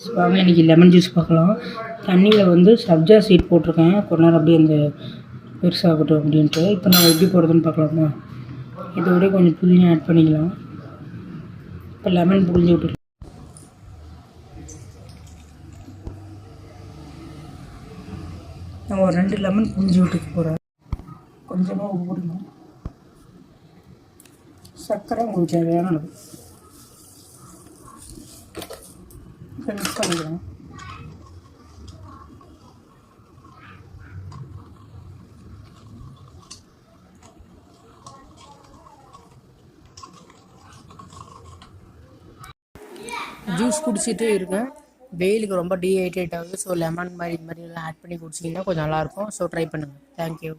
வாங்க இன்றைக்கி lemon juice பார்க்கலாம். தண்ணியில் வந்து சப்ஜா சீட் போட்டிருக்கேன், கொஞ்ச நேரம் அப்படியே அந்த பெருசாகட்டும் அப்படின்ட்டு. இப்போ நான் எப்படி போடுறதுன்னு பார்க்கலாமா? இதோடய கொஞ்சம் புதினா ஆட் பண்ணிக்கலாம். இப்போ லெமன் புழிஞ்சு விட்டுருக்கலாம். நான் ஒரு 2 லெமன் புழிஞ்சு விட்டுக்க போகிறேன். கொஞ்சமாக உப்பு போடணும், சர்க்கரை உங்களுக்கு தேவையான அளவு மிக்ஸ் பண்ணிக்கலாம். ஜூஸ் குடிச்சிட்டு இருக்கேன். வெயிலுக்கு ரொம்ப டீஹைட்ரேட் ஆகுது. ஸோ லெமன் மாதிரி இது மாதிரிலாம் ஆட் பண்ணி குடிச்சிங்கன்னா கொஞ்சம் நல்லாயிருக்கும். ஸோ ட்ரை பண்ணுங்கள். தேங்க்யூ.